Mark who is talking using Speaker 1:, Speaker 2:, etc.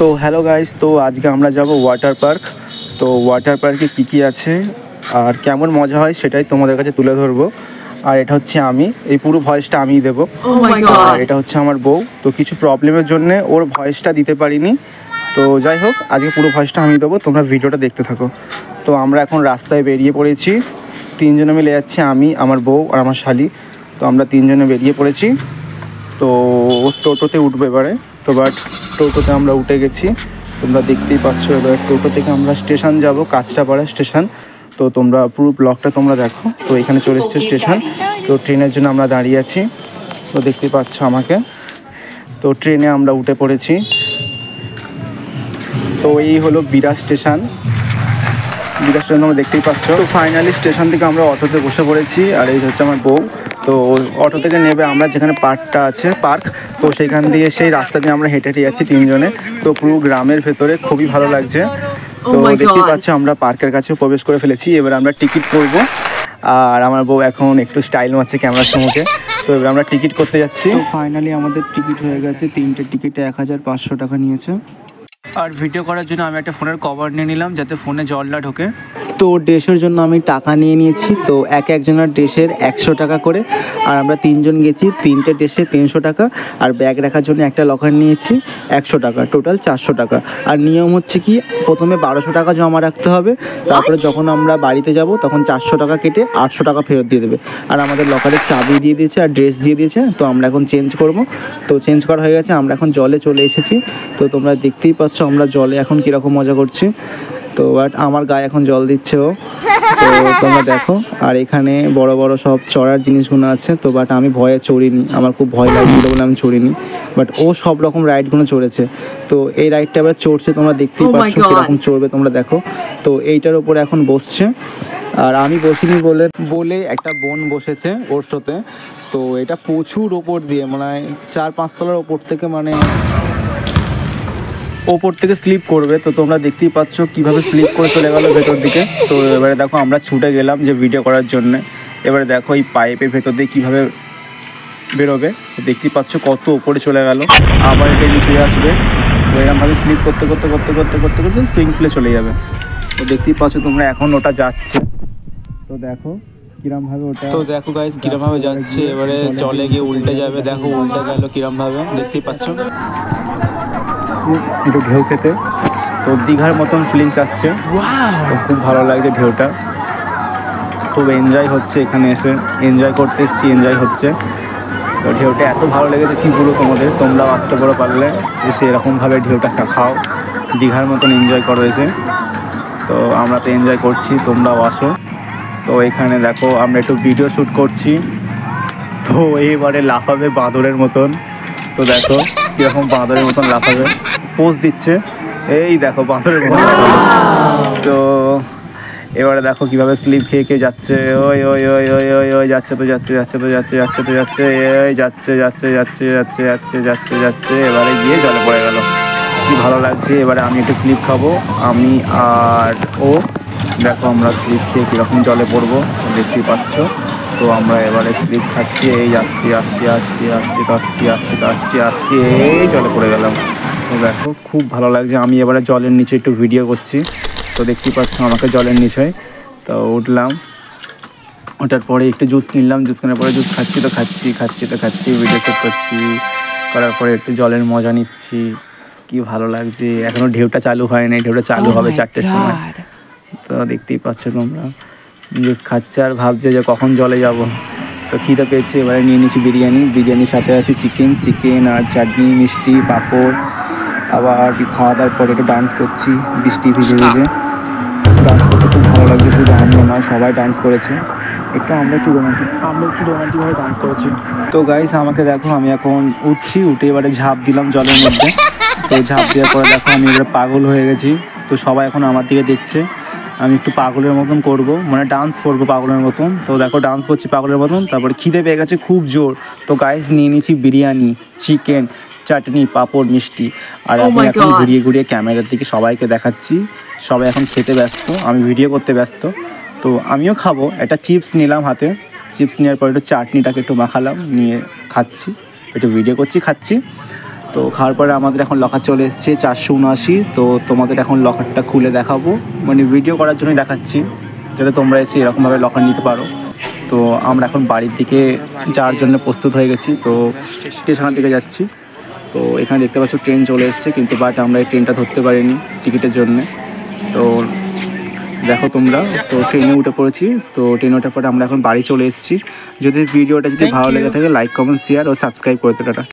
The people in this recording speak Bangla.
Speaker 1: তো হ্যালো গাইস, তো আজকে আমরা যাব ওয়াটার পার্ক। তো ওয়াটার পার্কে কী আছে আর কেমন মজা হয় সেটাই তোমাদের কাছে তুলে ধরবো। আর এটা হচ্ছে আমি, এই পুরো ভয়েসটা আমিই দেবো। আর এটা হচ্ছে আমার বউ। তো কিছু প্রবলেমের জন্যে ওর ভয়েসটা দিতে পারিনি। তো যাই হোক, আজকে পুরো ভয়েসটা আমি দেবো, তোমরা ভিডিওটা দেখতে থাকো। তো আমরা এখন রাস্তায় বেরিয়ে পড়েছি, তিনজনে মিলে যাচ্ছি, আমি, আমার বউ আর আমার শালি। তো আমরা তিনজনে বেরিয়ে পড়েছি। তো টোটোতে উঠবো এবারে। তো বাট টোটোতে আমরা উঠে গেছি, তোমরা দেখতেই পাচ্ছ। এবার টোটো থেকে আমরা স্টেশন যাব, কাঁচরাপাড়া স্টেশন। তো তোমরা পুরো ব্লগটা তোমরা দেখো। তো এখানে চলে এসছে স্টেশন। তো ট্রেনের জন্য আমরা দাঁড়িয়ে আছি, তো দেখতেই পাচ্ছ আমাকে। তো ট্রেনে আমরা উঠে পড়েছি। তো এই হলো বিরাট স্টেশন, বিরাট স্টেশন তোমরা দেখতেই পাচ্ছ। তো ফাইনালি স্টেশন থেকে আমরা অটোতে বসে পড়েছি, আর এই হচ্ছে আমার বউ। তো অটো থেকে নেবে আমরা যেখানে পার্কটা আছে, পার্ক, তো সেইখান দিয়ে সেই রাস্তা দিয়ে আমরা হেঁটে হেঁটে যাচ্ছি তিনজনে। তো পুরো গ্রামের ভেতরে খুবই ভালো লাগছে। তো দেখতেই পাচ্ছ আমরা পার্কের কাছে প্রবেশ করে ফেলেছি। এবার আমরা টিকিট করব, আর আমার বউ এখন একটু স্টাইল মারছে ক্যামেরার সম্মুখে। তো এবার আমরা টিকিট করতে যাচ্ছি। তো ফাইনালি আমাদের টিকিট হয়ে গেছে, 3টে টিকিটে 1500 টাকা নিয়েছে। আর ভিডিও করার জন্য আমি একটা ফোনের কভার নিয়ে নিলাম, যাতে ফোনে জল না ঢোকে। তো ড্রেসের জন্য আমি টাকা নিয়ে নিয়েছি। তো একজনের ড্রেসের 100 টাকা করে। আর আমরা তিনজন গেছি, 3টে ড্রেসে 300 টাকা। আর ব্যাগ রাখার জন্য একটা লকার নিয়েছি 100 টাকা, টোটাল 400 টাকা। আর নিয়ম হচ্ছে কি, প্রথমে 1200 টাকা জমা রাখতে হবে, তারপরে যখন আমরা বাড়িতে যাব তখন 400 টাকা কেটে 800 টাকা ফেরত দিয়ে দেবে। আর আমাদের লকারের চাবি দিয়ে দিয়েছে আর ড্রেস দিয়ে দিয়েছে। তো আমরা এখন চেঞ্জ করব। তো চেঞ্জ করা হয়ে গেছে, আমরা এখন জলে চলে এসেছি। তো তোমরা দেখতেই পাচ্ছ আমরা জলে এখন কীরকম মজা করছি। তো বাট আমার গায়ে এখন জল দিচ্ছে ও, তো তোমরা দেখো। আর এখানে বড় বড় সব চড়ার জিনিসগুলো আছে। তো বাট আমি ভয়ে চড়িনি, আমার খুব ভয় লাগছিল বলে আমি চড়িনি। বাট ও সব রকম রাইডগুলো চড়েছে। তো এই রাইডটা এবার চড়ছে, তোমরা দেখতেই পাচ্ছ কীরকম চড়বে, তোমরা দেখো। তো এইটার ওপরে এখন বসছে, আর আমি বসিনি বলে একটা বোন বসেছে ওর সাথে। তো এটা প্রচুর ওপর দিয়ে, মানে 4-5 তলার ওপর থেকে, মানে ওপর থেকে স্লিপ করবে। তো তোমরা দেখতেই পাচ্ছ কীভাবে স্লিপ করে চলে গেল ভেতর দিকে। তো এবারে দেখো আমরা ছুটে গেলাম যে ভিডিও করার জন্যে। এবারে দেখো এই পাইপের ভেতর দিয়ে কীভাবে বেরোবে। দেখতেই পাচ্ছ কত ওপরে চলে গেল, আবার এটা নিচে আসবে। তো এরকমভাবে স্লিপ করতে করতে করতে করতে করতে করতে সুইমিং পুলে চলে যাবে। তো দেখতেই পাচ্ছ তোমরা এখন ওটা যাচ্ছে। তো দেখো কিরমভাবে ওটা, তো দেখো গাইস কিরমভাবে যাচ্ছে। এবারে জলে গিয়ে উল্টে যাবে, দেখো উল্টে গেল কিরমভাবে, দেখতেই পাচ্ছ। একটু ঢেউ খেতে, তো দীঘার মতন ফিলিংস আসছে। তো খুব ভালো লাগছে ঢেউটা, খুব এনজয় হচ্ছে এখানে এসে, এনজয় করতে এসেছি, এনজয় হচ্ছে। তো ঢেউটা এত ভালো লেগেছে কী বলবো তোমাদের, তোমরাও আসতে পারো পারলে, এসে এরকমভাবে ঢেউটা খাও, দীঘার মতন এনজয় করো এসে। তো আমরা তো এনজয় করছি, তোমরাও আসো। তো এখানে দেখো আমরা একটু ভিডিও শ্যুট করছি। তো এইবারে লাফাবে বাঁদরের মতন। তো দেখো কীরকম বাঁদরের মতন লাফাবে, পোজ দিচ্ছে, এই দেখো বাঁদরের মতন। তো এবারে দেখো কীভাবে স্লিপ খেয়ে খেয়ে যাচ্ছে, ওই ওই ওই ওই ওই ওই যাচ্ছে তো যাচ্ছে, যাচ্ছে তো যাচ্ছে, যাচ্ছে তো যাচ্ছে, এই যাচ্ছে যাচ্ছে যাচ্ছে যাচ্ছে যাচ্ছে যাচ্ছে যাচ্ছে, এবারে গিয়ে জলে পড়ে গেল। কি ভালো লাগছে। এবারে আমি একটু স্লিপ খাবো, আমি আর ও। দেখো আমরা স্লিপ খেয়ে কীরকম জলে পড়বো, দেখতেই পাচ্ছ। তো আমরা এবারে স্লিপ খাচ্ছি, এই আসছি আসছি আসছি আসছি আসছি আসছি আসছি আসছি, এই জলে পড়ে গেলাম। তো দেখো খুব ভালো লাগছে। আমি এবারে জলের নিচে একটু ভিডিও করছি। তো দেখতেই পাচ্ছ আমাকে জলের নিচে। তো উঠলাম, ওঠার পরে একটু জুস কিনলাম, জুস কেনার পরে জুস খাচ্ছি তো খাচ্ছি, খাচ্ছি তো খাচ্ছি, ভিডিও শ্যুট করছি, করার পরে একটু জলের মজা নিচ্ছি। কি ভালো লাগছে। এখনও ঢেউটা চালু হয়নি, ঢেউটা চালু হবে 4টের সময়। তো দেখতেই পাচ্ছ তোমরা, জুস খাচ্ছে আর ভাবছে যে কখন জলে যাব। তো খিদে পেয়েছে, এবারে নিয়ে নিয়েছি বিরিয়ানি, বিরিয়ানির সাথে আছে চিকেন আর চাটনি, মিষ্টি, পাঁপড়। আবার খাওয়া দাওয়ার পরে একটু ডান্স করছি বৃষ্টি ভিজে ভিজে। ডান্স করতে খুব ভালো লাগছে, শুধু আমিও নয় সবাই ডান্স করেছে। আমরা একটু রোমান্টিকভাবে ডান্স করেছি। তো গাইস আমাকে দেখো, আমি এখন উঠছি, উঠে এবারে ঝাঁপ দিলাম জলের মধ্যে। তো ঝাঁপ দেওয়ার পরে দেখো আমি এবারে পাগল হয়ে গেছি। তো সবাই এখন আমার দিকে দেখছে, আমি একটু পাগলের মতন করবো, মানে ডান্স করবো পাগলের মতন। তো দেখো ডান্স করছি পাগলের মতন। তারপরে খিদে পেয়ে গেছে খুব জোর। তো গাইস নিয়ে নিয়েছি বিরিয়ানি, চিকেন, চাটনি, পাঁপড়, মিষ্টি। আর আমি এখন ঘুরিয়ে ঘুরিয়ে ক্যামেরার দিকে সবাইকে দেখাচ্ছি। সবাই এখন খেতে ব্যস্ত, আমি ভিডিও করতে ব্যস্ত। তো আমিও খাবো। একটা চিপস নিলাম হাতে, চিপস নেওয়ার পর একটু চাটনিটাকে একটু মাখালাম, নিয়ে খাচ্ছি, একটু ভিডিও করছি, খাচ্ছি। তো খাওয়ার পরে আমাদের এখন লকার চলে এসেছে 479। তো তোমাদের এখন লকারটা খুলে দেখাবো, মানে ভিডিও করার জন্যই দেখাচ্ছি যাতে তোমরা এসে এরকমভাবে লকার নিতে পারো। তো আমরা এখন বাড়ির দিকে যাওয়ার জন্য প্রস্তুত হয়ে গেছি, তো স্টেশনের দিকে যাচ্ছি। তো এখানে দেখতে পাচ্ছ ট্রেন চলে এসেছে, কিন্তু বাট আমরা এই ট্রেনটা ধরতে পারিনি টিকিটের জন্যে। তো দেখো তোমরা, তো ট্রেনে উঠে পড়েছি। তো ট্রেনে ওঠার পরে আমরা এখন বাড়ি চলে এসেছি। যদি ভিডিওটা ভালো লেগে থাকে লাইক কমেন্ট শেয়ার ও সাবস্ক্রাইব করে দেবে।